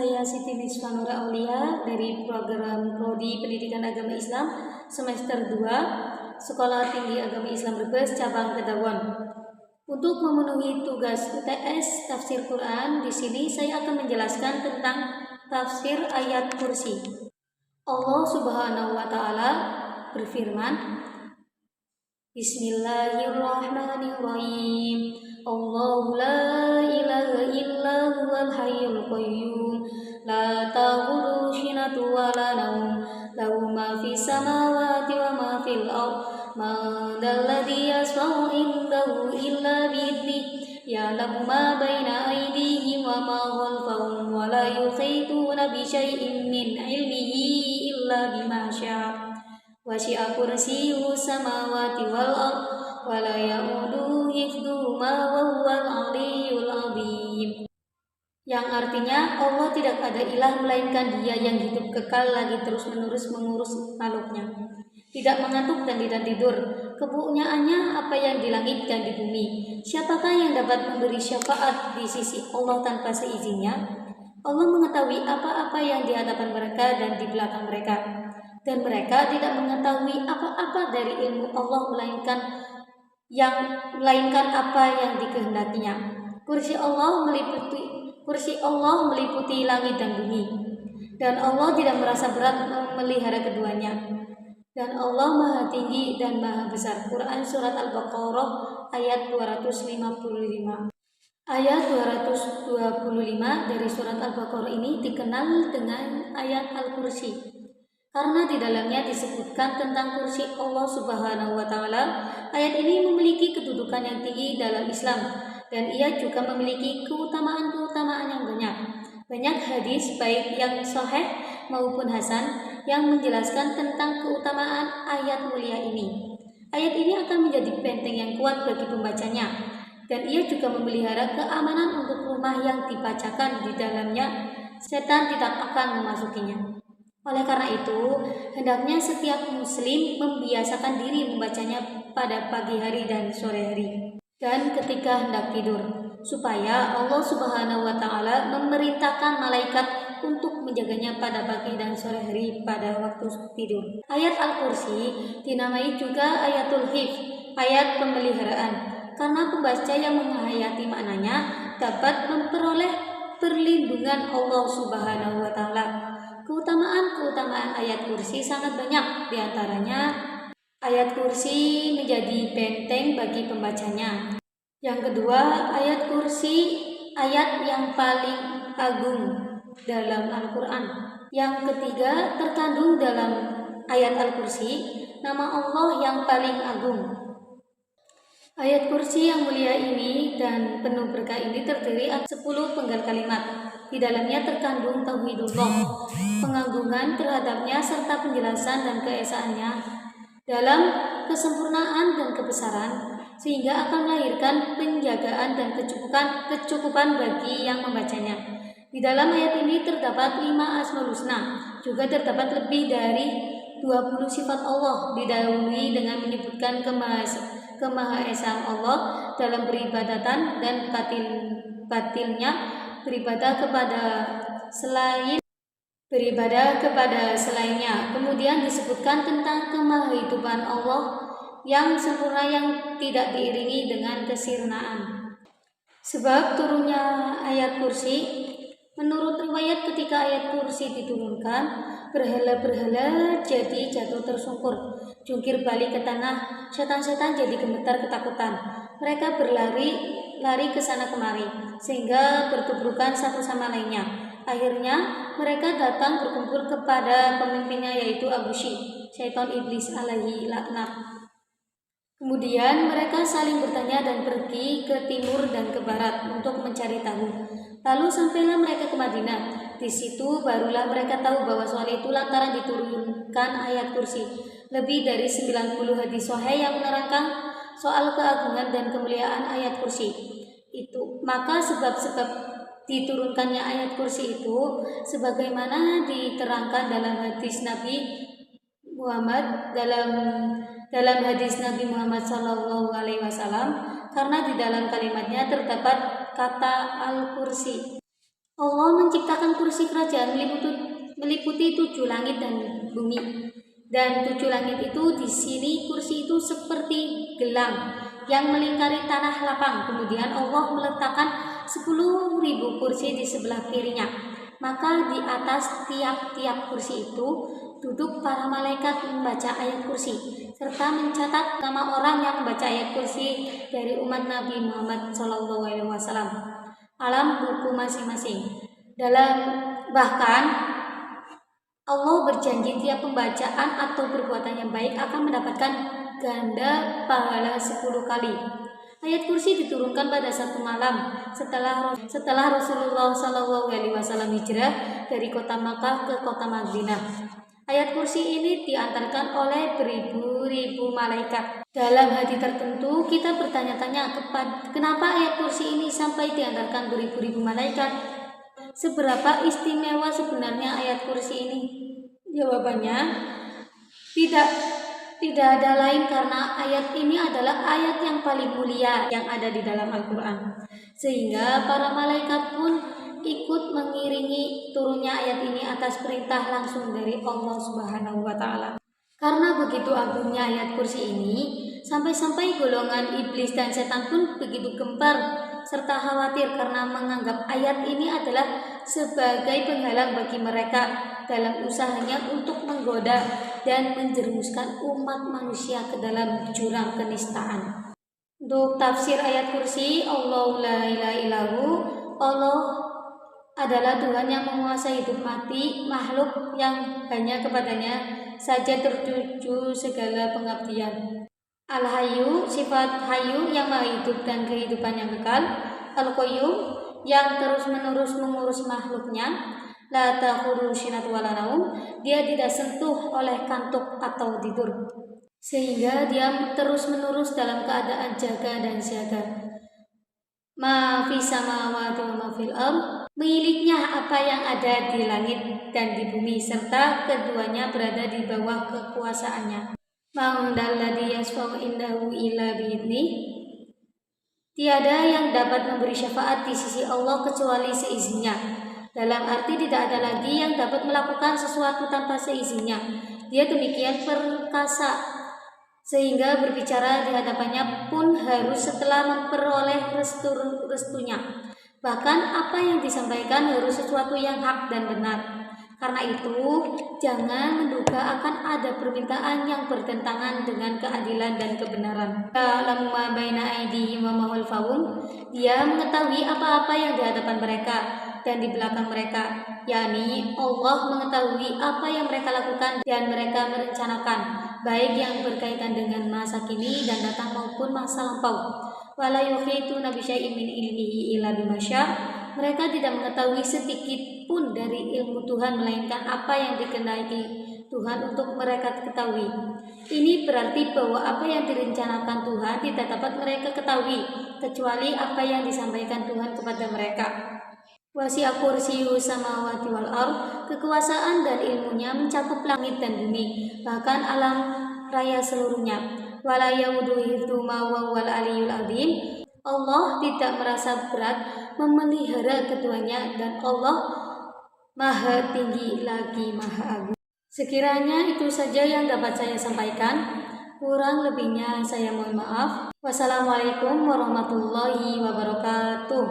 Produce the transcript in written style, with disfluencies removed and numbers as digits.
saya Siti Nisfanura Aulia dari program Prodi Pendidikan Agama Islam semester 2 Sekolah Tinggi Agama Islam Brebes cabang Kedawon. Untuk memenuhi tugas UTS tafsir Quran, di sini saya akan menjelaskan tentang tafsir ayat kursi. Allah Subhanahu wa taala berfirman, Bismillahirrahmanirrahim. Allahu la ilaha illa huwal hayyul qayyum la ta'khudhuhu sinatun wa la nawm lahu ma fis samawati wa ma fil ardh man dzalladzi yashfa'u indahu illa bi'idhnihi ya'lamu ma baina aydihim wa ma khalfahum wa la yuhituna bi syai'in min 'ilmihi illa bima syaa wasi'a kursiyyuhu samawati wal ardh wa la ya'uduhu hifdzuhuma wa huwal 'aliyyul 'azim. Yang artinya Allah tidak ada ilah melainkan Dia yang hidup kekal lagi terus-menerus mengurus makhluknya, tidak mengantuk dan tidak tidur. Kepunyaannya apa yang di langit dan di bumi. Siapakah yang dapat memberi syafaat di sisi Allah tanpa seizinnya? Allah mengetahui apa-apa yang di hadapan mereka dan di belakang mereka, dan mereka tidak mengetahui apa-apa dari ilmu Allah melainkan apa yang dikehendakinya. Kursi Allah meliputi langit dan bumi, dan Allah tidak merasa berat memelihara keduanya. Dan Allah Maha Tinggi dan Maha Besar. Quran Surat Al-Baqarah ayat 255. Ayat 225 dari Surat Al-Baqarah ini dikenal dengan ayat Al-Kursi, karena di dalamnya disebutkan tentang kursi Allah Subhanahu wa taala. Ayat ini memiliki kedudukan yang tinggi dalam Islam, dan ia juga memiliki keutamaan-keutamaan yang banyak. Banyak hadis baik yang sahih maupun hasan yang menjelaskan tentang keutamaan ayat mulia ini. Ayat ini akan menjadi benteng yang kuat bagi pembacanya, dan ia juga memelihara keamanan untuk rumah yang dibacakan di dalamnya. Setan tidak akan memasukinya. Oleh karena itu, hendaknya setiap muslim membiasakan diri membacanya pada pagi hari dan sore hari, dan ketika hendak tidur, supaya Allah Subhanahu wa taala memerintahkan malaikat untuk menjaganya pada pagi dan sore hari pada waktu tidur. Ayat Al-Kursi dinamai juga ayatul hifz, ayat pemeliharaan, karena pembaca yang menghayati maknanya dapat memperoleh perlindungan Allah Subhanahu wa taala. Keutamaan ayat kursi sangat banyak, diantaranya ayat kursi menjadi benteng bagi pembacanya. Yang kedua, ayat kursi ayat yang paling agung dalam Al-Quran. Yang ketiga, terkandung dalam ayat Al-Kursi nama Allah yang paling agung. Ayat kursi yang mulia ini dan penuh berkah ini terdiri atas 10 penggal kalimat. Di dalamnya terkandung tauhidullah, pengagungan terhadapnya serta penjelasan dan keesaannya dalam kesempurnaan dan kebesaran, sehingga akan melahirkan penjagaan dan kecukupan bagi yang membacanya. Di dalam ayat ini terdapat 5 Asmaul Husna, juga terdapat lebih dari 20 sifat Allah, didahului dengan menyebutkan kemahaesaan Allah dalam beribadatan dan batilnya beribadah kepada selainnya. Kemudian disebutkan tentang kemahahidupan Allah yang sempurna yang tidak diiringi dengan kesirnaan. Sebab turunnya ayat kursi, menurut riwayat ketika ayat kursi diturunkan, berhala-berhala jadi jatuh tersungkur, jungkir balik ke tanah, setan-setan jadi gemetar ketakutan. Mereka berlari ke sana kemari, sehingga bertubrukan satu sama lainnya. Akhirnya mereka datang berkumpul kepada pemimpinnya, yaitu Abu Syih, syaitan iblis alaihi laknat. Kemudian mereka saling bertanya dan pergi ke timur dan ke barat untuk mencari tahu. Lalu sampailah mereka ke Madinah. Di situ barulah mereka tahu bahwa soal itu lantaran diturunkan ayat kursi. Lebih dari 90 hadis sahih yang menerangkan soal keagungan dan kemuliaan ayat kursi itu. Maka sebab-sebab diturunkannya ayat kursi itu sebagaimana diterangkan dalam hadis Nabi Muhammad Sallallahu Alaihi Wasallam, karena di dalam kalimatnya terdapat kata Al-Kursi. Allah menciptakan kursi kerajaan meliputi 7 langit dan bumi. Dan 7 langit itu di sini kursi itu seperti gelang yang melingkari tanah lapang. Kemudian Allah meletakkan 10.000 kursi di sebelah kirinya. Maka di atas tiap-tiap kursi itu duduk para malaikat membaca ayat kursi serta mencatat nama orang yang membaca ayat kursi dari umat Nabi Muhammad SAW alam buku masing-masing. Bahkan Allah berjanji tiap pembacaan atau perbuatan yang baik akan mendapatkan ganda pahala 10 kali. Ayat kursi diturunkan pada satu malam setelah Rasulullah SAW hijrah dari kota Makkah ke kota Madinah. Ayat kursi ini diantarkan oleh beribu-ribu malaikat. Dalam hati tertentu kita bertanya-tanya kenapa ayat kursi ini sampai diantarkan beribu-ribu malaikat? Seberapa istimewa sebenarnya ayat kursi ini? Jawabannya, tidak ada lain karena ayat ini adalah ayat yang paling mulia yang ada di dalam Al-Quran. Sehingga para malaikat pun ikut mengiringi turunnya ayat ini atas perintah langsung dari Allah Subhanahu wa Ta'ala. Karena begitu agungnya ayat kursi ini, sampai-sampai golongan iblis dan setan pun begitu gempar serta khawatir karena menganggap ayat ini adalah sebagai penghalang bagi mereka dalam usahanya untuk menggoda dan menjerumuskan umat manusia ke dalam jurang kenistaan. Untuk tafsir ayat kursi, Allahu la ilaha illahu, Allah adalah Tuhan yang menguasai hidup mati makhluk yang hanya kepadanya saja tertuju segala pengabdian. Al-Hayyu, sifat Hayyu yang maha hidup dan kehidupan yang kekal. Al-Qayyum, yang terus-menerus mengurus makhluknya. La ta'khudhuhu sinatun wa la naum, dia tidak sentuh oleh kantuk atau tidur, sehingga dia terus-menerus dalam keadaan jaga dan siaga. Ma fis samawati wa ma fil ardh, miliknya apa yang ada di langit dan di bumi serta keduanya berada di bawah kekuasaannya. Man dzalladzi yashfa'u indahu illa bi'idznih, tiada yang dapat memberi syafaat di sisi Allah kecuali seizinnya. Dalam arti tidak ada lagi yang dapat melakukan sesuatu tanpa seizinnya. Dia demikian perkasa sehingga berbicara di hadapannya pun harus setelah memperoleh restunya. Bahkan apa yang disampaikan harus sesuatu yang hak dan benar. Karena itu, jangan menduga akan ada permintaan yang bertentangan dengan keadilan dan kebenaran. Ya'lamu ma baina aydihim wa ma khalfahum, dia mengetahui apa-apa yang di hadapan mereka dan di belakang mereka, yakni Allah mengetahui apa yang mereka lakukan dan mereka merencanakan, baik yang berkaitan dengan masa kini dan datang maupun masa lampau. Wala yuhituna bi syai'in min ilmihi illa bima syaa', mereka tidak mengetahui sedikit pun dari ilmu Tuhan melainkan apa yang dikehendaki Tuhan untuk mereka ketahui. Ini berarti bahwa apa yang direncanakan Tuhan tidak dapat mereka ketahui kecuali apa yang disampaikan Tuhan kepada mereka. Wasi'a kursiyyuhu samawati wal ardh, kekuasaan dan ilmunya mencakup langit dan bumi, bahkan alam raya seluruhnya. Wala yauduhu hifdzuhuma wa huwal aliyyul azim, Allah tidak merasa berat memelihara keduanya dan Allah maha tinggi lagi maha agung. Sekiranya itu saja yang dapat saya sampaikan, kurang lebihnya saya mohon maaf. Wassalamualaikum warahmatullahi wabarakatuh.